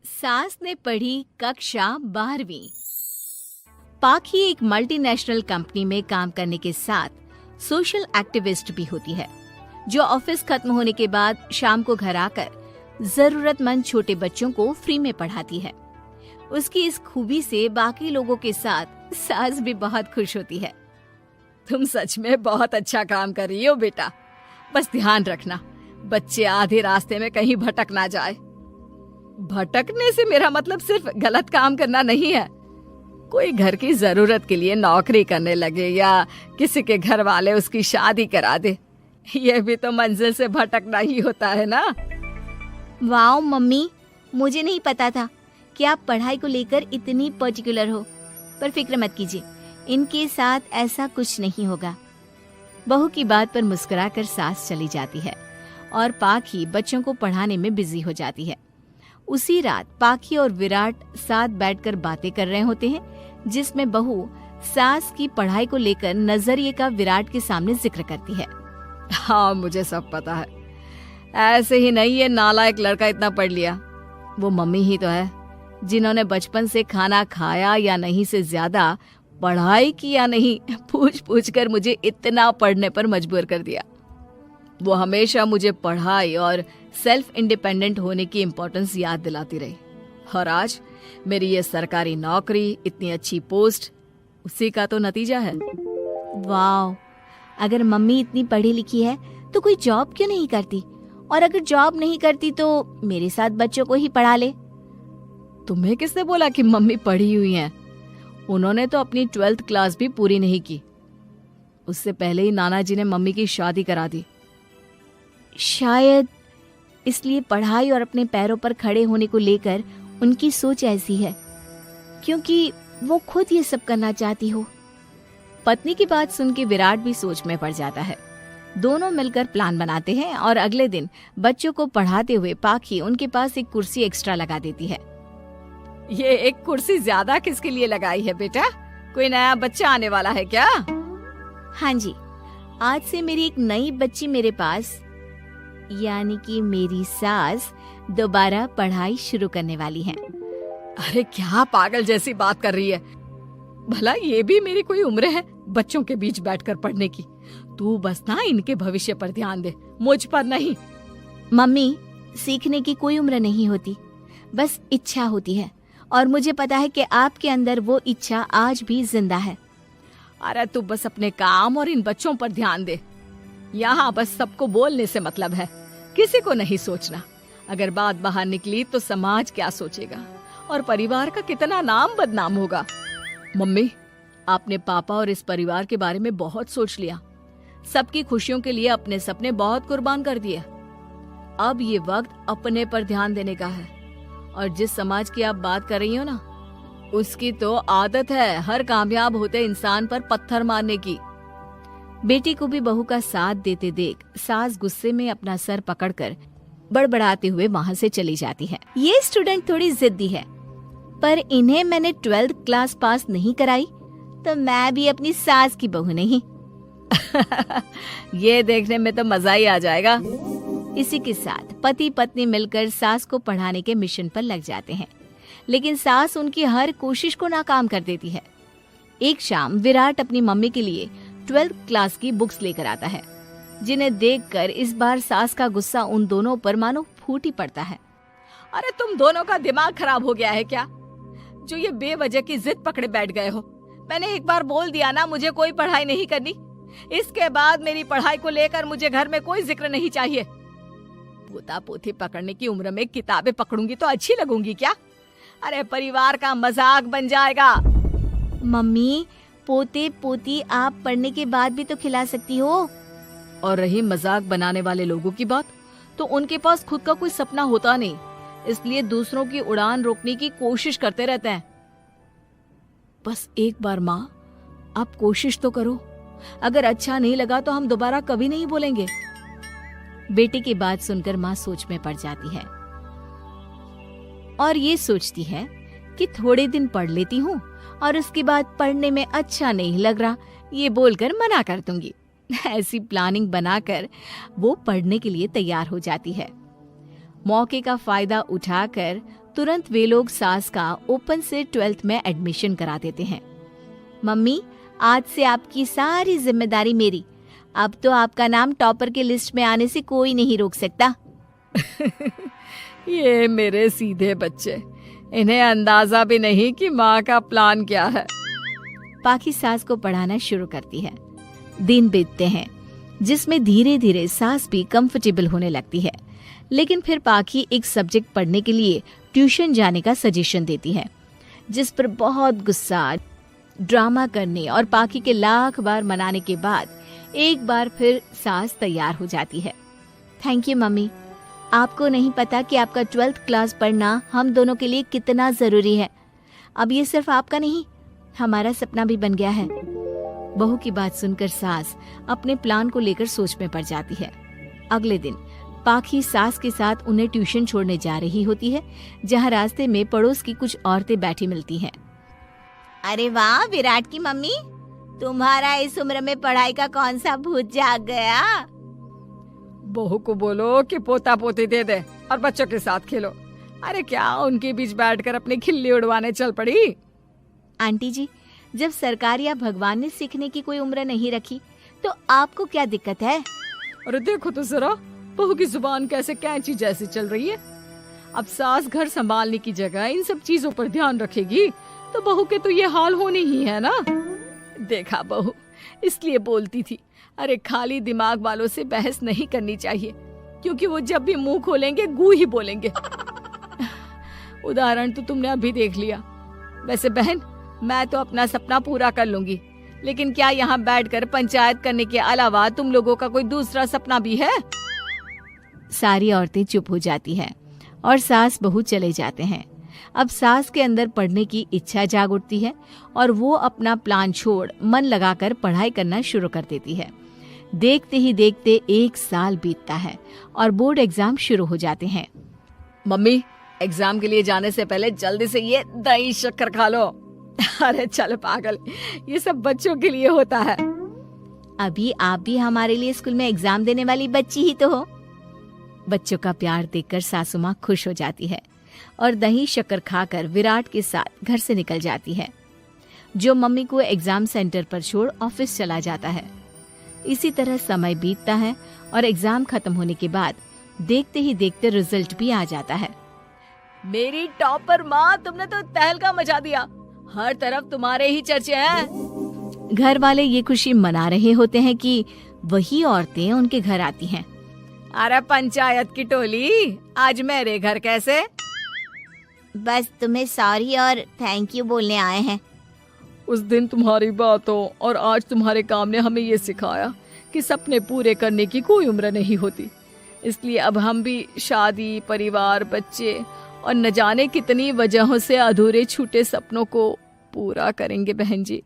सास ने पढ़ी कक्षा 12वीं। पाखी एक मल्टीनेशनल कंपनी में काम करने के साथ सोशल एक्टिविस्ट भी होती है, जो ऑफिस खत्म होने के बाद शाम को घर आकर जरूरतमंद छोटे बच्चों को फ्री में पढ़ाती है। उसकी इस खूबी से बाकी लोगों के साथ सास भी बहुत खुश होती है। तुम सच में बहुत अच्छा काम कर रही हो बेटा। बस ध्यान रखना बच्चे आधे रास्ते में कहीं भटक ना जाए। भटकने से मेरा मतलब सिर्फ गलत काम करना नहीं है। कोई घर की जरूरत के लिए नौकरी करने लगे या किसी के घर वाले उसकी शादी करा दे, ये भी तो मंजिल से भटकना ही होता है ना। वाओ मम्मी, मुझे नहीं पता था कि आप पढ़ाई को लेकर इतनी पर्टिकुलर हो। पर फिक्र मत कीजिए, इनके साथ ऐसा कुछ नहीं होगा। बहू की बात पर मुस्कुराकर सास चली जाती है और पाखी बच्चों को पढ़ाने में बिजी हो जाती है। उसी रात पाखी और विराट साथ बैठकर बातें कर रहे होते हैं, जिसमें बहू सास की पढ़ाई को लेकर नजरिए का विराट के सामने जिक्र करती है। हाँ, मुझे सब पता है। ऐसे ही नहीं ये नालायक लड़का इतना पढ़ लिया। वो मम्मी ही तो है जिन्होंने बचपन से खाना खाया या नहीं से ज्यादा पढ़ाई की या नहीं पूछ पूछ कर मुझे इतना पढ़ने पर मजबूर कर दिया। वो हमेशा मुझे पढ़ाई और सेल्फ इंडिपेंडेंट होने की इम्पोर्टेंस याद दिलाती रही। और आज मेरी ये सरकारी नौकरी, इतनी अच्छी पोस्ट, उसी का तो नतीजा है। वाह, अगर मम्मी इतनी पढ़ी लिखी है तो कोई जॉब क्यों नहीं करती? और अगर जॉब नहीं करती तो मेरे साथ बच्चों को ही पढ़ा ले। तुम्हें किसने बोला कि मम्मी पढ़ी हुई हैं? उन्होंने तो अपनी 12th क्लास भी पूरी नहीं की। उससे पहले ही नाना जी ने मम्मी की शादी करा दी। शायद इसलिए पढ़ाई और अपने पैरों पर खड़े होने को लेकर उनकी सोच ऐसी है, क्योंकि वो खुद ये सब करना चाहती हो। पत्नी की बात सुन के विराट भी सोच में पड़ जाता है। दोनों मिलकर प्लान बनाते हैं और अगले दिन बच्चों को पढ़ाते हुए पाखी उनके पास एक कुर्सी एक्स्ट्रा लगा देती है। ये एक कुर्सी ज्यादा किसके लिए लगाई है बेटा? कोई नया बच्चा आने वाला है क्या? हाँ जी, आज से मेरी एक नई बच्ची मेरे पास, यानी कि मेरी सास, दोबारा पढ़ाई शुरू करने वाली है। अरे क्या पागल जैसी बात कर रही है? भला ये भी मेरी कोई उम्र है बच्चों के बीच बैठकर पढ़ने की? तू बस ना इनके भविष्य पर ध्यान दे, मुझ पर नहीं। मम्मी, सीखने की कोई उम्र नहीं होती, बस इच्छा होती है। और मुझे पता है कि आपके अंदर वो इच्छा आज भी जिंदा है। अरे तू बस अपने काम और इन बच्चों पर ध्यान दे। यहाँ बस सबको बोलने से मतलब है, किसी को नहीं सोचना। अगर बात बाहर निकली तो समाज क्या सोचेगा और परिवार का कितना नाम बदनाम होगा। मम्मी, आपने पापा और इस परिवार के बारे में बहुत सोच लिया। सबकी खुशियों के लिए अपने सपने बहुत कुर्बान कर दिए। अब ये वक्त अपने पर ध्यान देने का है। और जिस समाज की आप बात कर रही हो ना, उसकी तो आदत है हर कामयाब होते इंसान पर पत्थर मारने की। बेटी को भी बहू का साथ देते देख सास गुस्से में अपना सर पकड़कर बड़बड़ाते हुए वहाँ से चली जाती है। ये स्टूडेंट थोड़ी जिद्दी है, पर इन्हें मैंने 12th क्लास पास नहीं कराई तो मैं भी अपनी सास की बहू नहीं। ये देखने में तो मजा ही आ जाएगा। इसी के साथ पति पत्नी मिलकर सास को पढ़ाने के मिशन पर लग जाते हैं, लेकिन सास उनकी हर कोशिश को नाकाम कर देती है। एक शाम विराट अपनी मम्मी के लिए 12th क्लास की बुक्स लेकर आता है, जिन्हें देखकर इस बार सास का गुस्सा उन दोनों पर मानो फूट ही पड़ता है। अरे तुम दोनों का दिमाग खराब हो गया है क्या, जो ये बेवजह की जिद पकड़े बैठ गए हो? मैंने एक बार बोल दिया ना, मुझे कोई पढ़ाई नहीं करनी। इसके बाद मेरी पढ़ाई को लेकर मुझे घर में कोई जिक्र नहीं चाहिए। पोता पोती पकड़ने की उम्र में किताबें पकड़ूंगी तो अच्छी लगूंगी क्या? अरे परिवार का मजाक बन जाएगा। मम्मी, पोते पोती आप पढ़ने के बाद भी तो खिला सकती हो। और रही मजाक बनाने वाले लोगों की बात, तो उनके पास खुद का कोई सपना होता नहीं, इसलिए दूसरों की उड़ान रोकने की कोशिश करते रहते हैं। बस एक बार माँ, आप कोशिश तो करो। अगर अच्छा नहीं लगा तो हम दोबारा कभी नहीं बोलेंगे। बेटी की बात सुनकर माँ सोच में पड़ जाती है और ये सोचती है कि थोड़े दिन पढ़ लेती हूँ और उसके बाद पढ़ने में अच्छा नहीं लग रहा, ये बोलकर मना कर दूंगी। ऐसी प्लानिंग बनाकर वो पढ़ने के लिए तैयार हो जाती है। मौके का फायदा उठाकर तुरंत वे लोग सास का ओपन से 12th में एडमिशन करा देते हैं। मम्मी, आज से आपकी सारी जिम्मेदारी मेरी। अब तो आपका नाम टॉपर के लिस्ट में आने से कोई नहीं रोक सकता। ये मेरे सीधे बच्चे, इन्हें अंदाजा भी नहीं कि माँ का प्लान क्या है। पाखी सास को पढ़ाना शुरू करती है। दिन बीतते हैं जिसमें धीरे धीरे सास भी कंफर्टेबल होने लगती है, लेकिन फिर पाखी एक सब्जेक्ट पढ़ने के लिए ट्यूशन जाने का सजेशन देती है, जिस पर बहुत गुस्सा, ड्रामा करने और पाखी के लाख बार मनाने के बाद एक बार फिर सास तैयार हो जाती है। थैंक यू मम्मी, आपको नहीं पता कि आपका 12th क्लास पढ़ना हम दोनों के लिए कितना जरूरी है। अब ये सिर्फ आपका नहीं, हमारा सपना भी बन गया है। बहू की बात सुनकर सास अपने प्लान को लेकर सोच में पड़ जाती है। अगले दिन पाखी सास के साथ उन्हें ट्यूशन छोड़ने जा रही होती है, जहाँ रास्ते में पड़ोस की कुछ औरतें बैठी मिलती हैं। अरे वाह विराट की मम्मी, तुम्हारा इस उम्र में पढ़ाई का कौन सा भूत जाग गया। बहू को बोलो कि पोता पोती दे दे और बच्चों के साथ खेलो। अरे क्या उनके बीच बैठकर अपनी खिल्ली उड़वाने चल पड़ी। आंटी जी, जब सरकार या भगवान ने सीखने की कोई उम्र नहीं रखी तो आपको क्या दिक्कत है। अरे देखो तो जरा, बहू की जुबान कैसे कैंची जैसी चल रही है। अब सास घर संभालने की जगह इन सब चीजों पर ध्यान रखेगी तो बहू के तो ये हाल होने ही है ना। देखा बहू, इसलिए बोलती थी, अरे खाली दिमाग वालों से बहस नहीं करनी चाहिए, क्योंकि वो जब भी मुंह खोलेंगे गू ही बोलेंगे। उदाहरण तो तुमने अभी देख लिया। वैसे बहन, मैं तो अपना सपना पूरा कर लूंगी, लेकिन क्या यहाँ बैठकर पंचायत करने के अलावा तुम लोगों का कोई दूसरा सपना भी है। सारी औरतें चुप हो जाती हैं और सास बहू चले जाते हैं। अब सास के अंदर पढ़ने की इच्छा जाग उठती है और वो अपना प्लान छोड़ मन लगाकर पढ़ाई करना शुरू कर देती है। देखते ही देखते 1 साल बीतता है और बोर्ड एग्जाम शुरू हो जाते हैं। मम्मी, एग्जाम के लिए जाने से पहले जल्दी से ये दही शक्कर खा लो। अरे चल पागल, ये सब बच्चों के लिए होता है। अभी आप भी हमारे लिए स्कूल में एग्जाम देने वाली बच्ची ही तो हो। बच्चों का प्यार देखकर सासू माँ खुश हो जाती है और दही शक्कर खाकर विराट के साथ घर से निकल जाती है, जो मम्मी को एग्जाम सेंटर पर छोड़ ऑफिस चला जाता है। इसी तरह समय बीतता है और एग्जाम खत्म होने के बाद देखते ही देखते रिजल्ट भी आ जाता है। मेरी टॉपर माँ, तुमने तो तहलका मचा दिया। हर तरफ तुम्हारे ही चर्चे हैं। घर वाले ये खुशी मना रहे होते हैं कि वही औरतें उनके घर आती हैं। अरे पंचायत की टोली, आज मेरे घर कैसे? बस तुम्हें सॉरी और थैंक यू बोलने आए हैं। उस दिन तुम्हारी बातों और आज तुम्हारे काम ने हमें ये सिखाया कि सपने पूरे करने की कोई उम्र नहीं होती। इसलिए अब हम भी शादी, परिवार, बच्चे और न जाने कितनी वजहों से अधूरे छूटे सपनों को पूरा करेंगे बहन जी।